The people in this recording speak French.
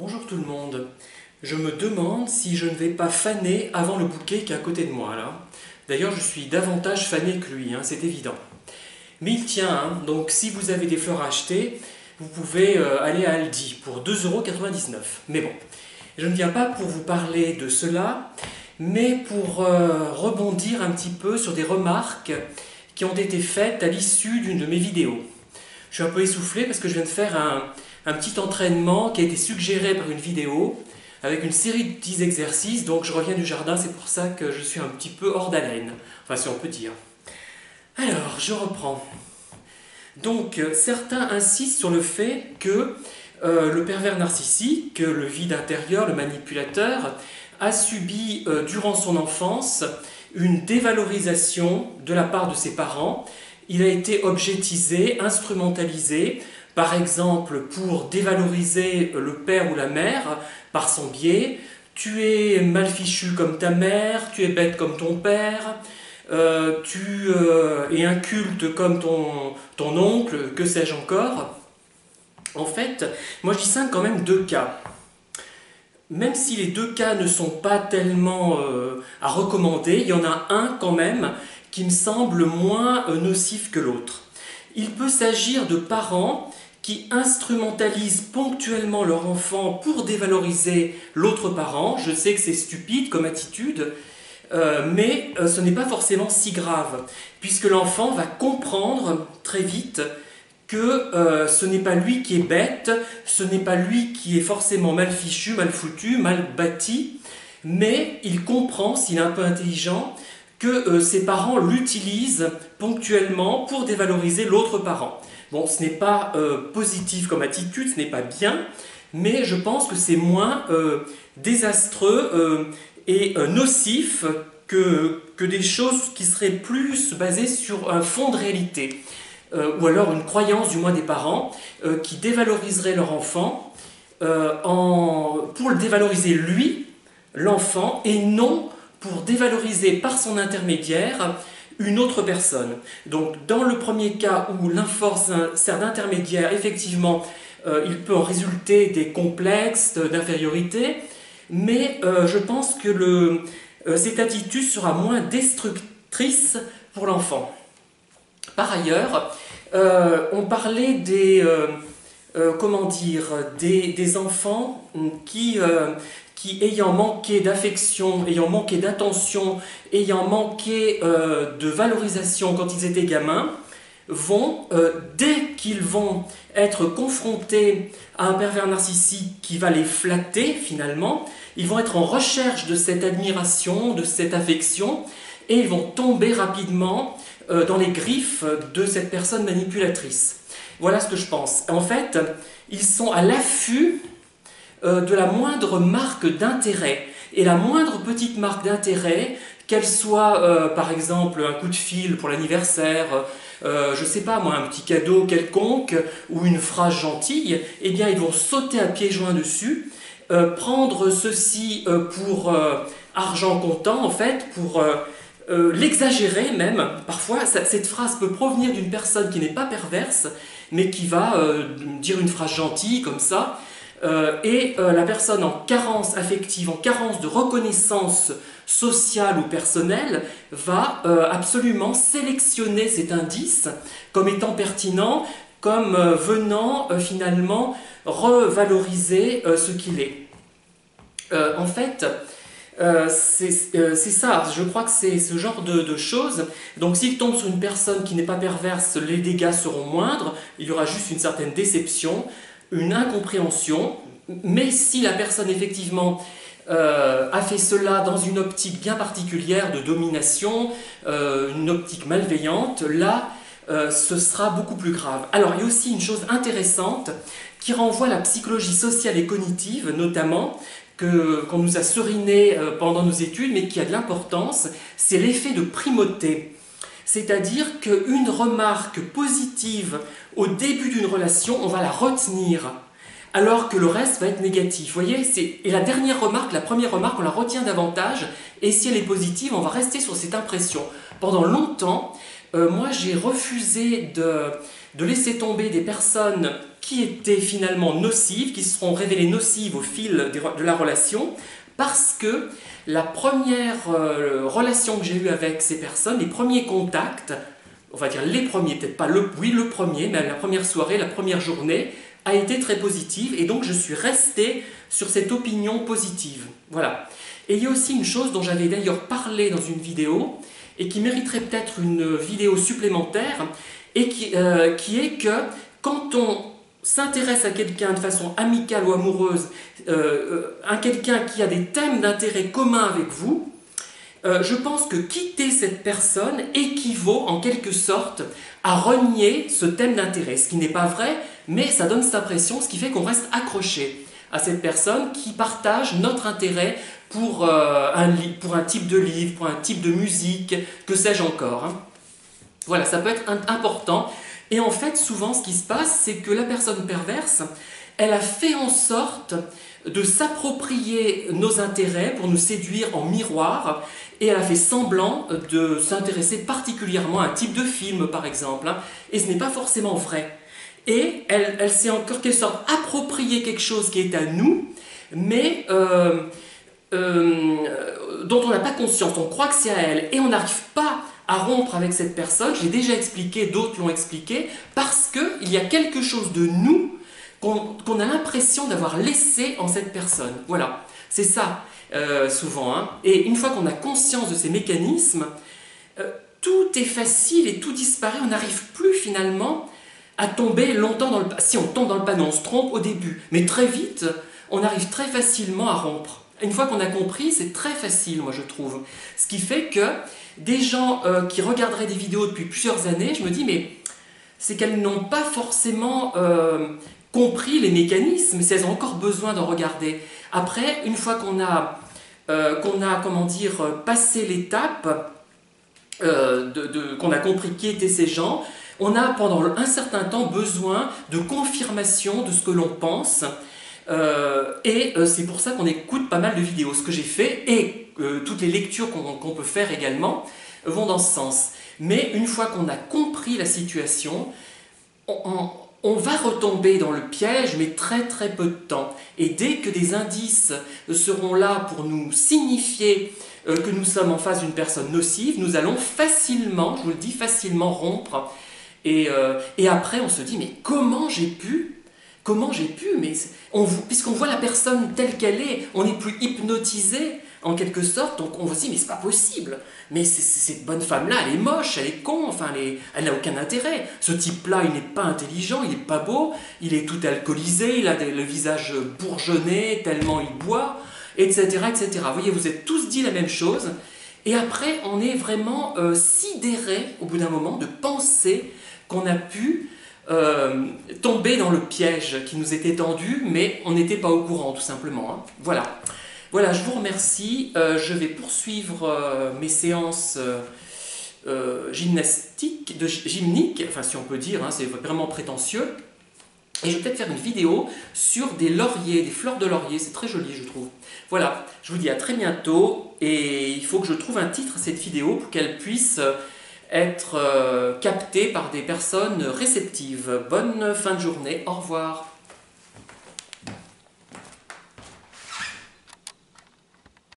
Bonjour tout le monde. Je me demande si je ne vais pas faner avant le bouquet qui est à côté de moi là. D'ailleurs, je suis davantage fané que lui, c'est évident. Mais il tient, donc si vous avez des fleurs à acheter, vous pouvez aller à Aldi pour 2,99 €. Mais bon, je ne viens pas pour vous parler de cela, mais pour rebondir un petit peu sur des remarques qui ont été faites à l'issue d'une de mes vidéos. Je suis un peu essoufflé parce que je viens de faire un petit entraînement qui a été suggéré par une vidéo avec une série de petits exercices, donc je reviens du jardin, c'est pour ça que je suis un petit peu hors d'haleine, enfin si on peut dire. Alors, je reprends. Donc, certains insistent sur le fait que le pervers narcissique, le vide intérieur, le manipulateur, a subi durant son enfance une dévalorisation de la part de ses parents. Il a été objetisé, instrumentalisé, par exemple pour dévaloriser le père ou la mère par son biais. Tu es mal fichu comme ta mère, tu es bête comme ton père, tu es inculte comme ton oncle, que sais-je encore. En fait, moi je distingue quand même deux cas. Même si les deux cas ne sont pas tellement à recommander, il y en a un quand même qui me semble moins nocif que l'autre. Il peut s'agir de parents qui instrumentalisent ponctuellement leur enfant pour dévaloriser l'autre parent. Je sais que c'est stupide comme attitude, mais ce n'est pas forcément si grave, puisque l'enfant va comprendre très vite que ce n'est pas lui qui est bête, ce n'est pas lui qui est forcément mal fichu, mal foutu, mal bâti, mais il comprend, s'il est un peu intelligent, que ses parents l'utilisent ponctuellement pour dévaloriser l'autre parent. Bon, ce n'est pas positif comme attitude, ce n'est pas bien, mais je pense que c'est moins désastreux et nocif que des choses qui seraient plus basées sur un fond de réalité. Ou alors une croyance du moins des parents qui dévaloriseraient leur enfant pour le dévaloriser lui, l'enfant, et non pour dévaloriser par son intermédiaire une autre personne. Donc dans le premier cas où l'inforce sert d'intermédiaire, effectivement, il peut en résulter des complexes d'infériorité, mais je pense que cette attitude sera moins destructrice pour l'enfant. Par ailleurs, on parlait des enfants qui ayant manqué d'affection, ayant manqué d'attention, ayant manqué de valorisation quand ils étaient gamins, vont, dès qu'ils vont être confrontés à un pervers narcissique qui va les flatter finalement, ils vont être en recherche de cette admiration, de cette affection, et ils vont tomber rapidement dans les griffes de cette personne manipulatrice. Voilà ce que je pense. En fait, ils sont à l'affût de la moindre marque d'intérêt. Et la moindre petite marque d'intérêt, qu'elle soit par exemple un coup de fil pour l'anniversaire, je sais pas moi, un petit cadeau quelconque ou une phrase gentille, eh bien ils vont sauter à pieds joints dessus, prendre ceci pour argent comptant en fait, pour l'exagérer même. Parfois cette phrase peut provenir d'une personne qui n'est pas perverse, mais qui va dire une phrase gentille comme ça, et la personne en carence affective, en carence de reconnaissance sociale ou personnelle, va absolument sélectionner cet indice comme étant pertinent, comme venant finalement revaloriser ce qu'il est. En fait, c'est ça, je crois que c'est ce genre de choses. Donc s'il tombe sur une personne qui n'est pas perverse, les dégâts seront moindres, il y aura juste une certaine déception, une incompréhension, mais si la personne effectivement a fait cela dans une optique bien particulière de domination, une optique malveillante, là ce sera beaucoup plus grave. Alors il y a aussi une chose intéressante qui renvoie à la psychologie sociale et cognitive notamment, qu'on nous a seriné pendant nos études, mais qui a de l'importance, c'est l'effet de primauté. C'est-à-dire qu'une remarque positive au début d'une relation, on va la retenir, alors que le reste va être négatif. Vous voyez, et la dernière remarque, la première remarque, on la retient davantage, et si elle est positive, on va rester sur cette impression. Pendant longtemps, moi j'ai refusé de laisser tomber des personnes qui étaient finalement nocives, qui se seront révélées nocives au fil de la relation, parce que la première relation que j'ai eue avec ces personnes, les premiers contacts, on va dire les premiers, peut-être pas le premier, mais la première soirée, la première journée, a été très positive, et donc je suis resté sur cette opinion positive. Voilà. Et il y a aussi une chose dont j'avais d'ailleurs parlé dans une vidéo, et qui mériterait peut-être une vidéo supplémentaire, et qui est que quand on s'intéresse à quelqu'un de façon amicale ou amoureuse, à quelqu'un qui a des thèmes d'intérêt communs avec vous, je pense que quitter cette personne équivaut en quelque sorte à renier ce thème d'intérêt, ce qui n'est pas vrai, mais ça donne cette impression, ce qui fait qu'on reste accroché à cette personne qui partage notre intérêt pour un type de livre, pour un type de musique, que sais-je encore. Hein. Voilà, ça peut être important. Et en fait, souvent, ce qui se passe, c'est que la personne perverse, elle a fait en sorte de s'approprier nos intérêts pour nous séduire en miroir, et elle a fait semblant de s'intéresser particulièrement à un type de film, par exemple, hein, et ce n'est pas forcément vrai. Et elle s'est en quelque sorte approprié quelque chose qui est à nous, mais dont on n'a pas conscience, on croit que c'est à elle, et on n'arrive pas à rompre avec cette personne, j'ai déjà expliqué, d'autres l'ont expliqué, parce qu'il y a quelque chose de nous qu'on a l'impression d'avoir laissé en cette personne. Voilà, c'est ça, souvent. Hein. Et une fois qu'on a conscience de ces mécanismes, tout est facile et tout disparaît, on n'arrive plus finalement à tomber longtemps dans le panneau. Si on tombe dans le panneau, on se trompe au début, mais très vite, on arrive très facilement à rompre. Une fois qu'on a compris, c'est très facile, moi je trouve. Ce qui fait que des gens qui regarderaient des vidéos depuis plusieurs années, je me dis, mais c'est qu'elles n'ont pas forcément compris les mécanismes, si elles ont encore besoin d'en regarder. Après, une fois qu'on a, comment dire, passé l'étape, qu'on a compris qui étaient ces gens, on a pendant un certain temps besoin de confirmation de ce que l'on pense, et c'est pour ça qu'on écoute pas mal de vidéos. Ce que j'ai fait, et toutes les lectures qu'on peut faire également, vont dans ce sens. Mais une fois qu'on a compris la situation, on va retomber dans le piège, mais très très peu de temps. Et dès que des indices seront là pour nous signifier que nous sommes en face d'une personne nocive, nous allons facilement, je vous le dis, facilement rompre. Et après, on se dit, mais comment j'ai pu mais puisqu'on voit la personne telle qu'elle est, on n'est plus hypnotisé en quelque sorte, donc on se dit mais c'est pas possible, mais cette bonne femme-là, elle est moche, elle est con, enfin elle n'a aucun intérêt. Ce type-là, il n'est pas intelligent, il n'est pas beau, il est tout alcoolisé, il a le visage bourgeonné tellement il boit, etc., etc. Vous voyez, vous êtes tous dit la même chose, et après on est vraiment sidéré au bout d'un moment de penser qu'on a pu tomber dans le piège qui nous était tendu, mais on n'était pas au courant, tout simplement. Hein. Voilà. Voilà, je vous remercie. Je vais poursuivre mes séances gymniques, enfin si on peut dire, hein, c'est vraiment prétentieux. Et je vais peut-être faire une vidéo sur des lauriers, des fleurs de laurier, c'est très joli je trouve. Voilà, je vous dis à très bientôt, et il faut que je trouve un titre à cette vidéo pour qu'elle puisse être captée par des personnes réceptives. Bonne fin de journée, au revoir.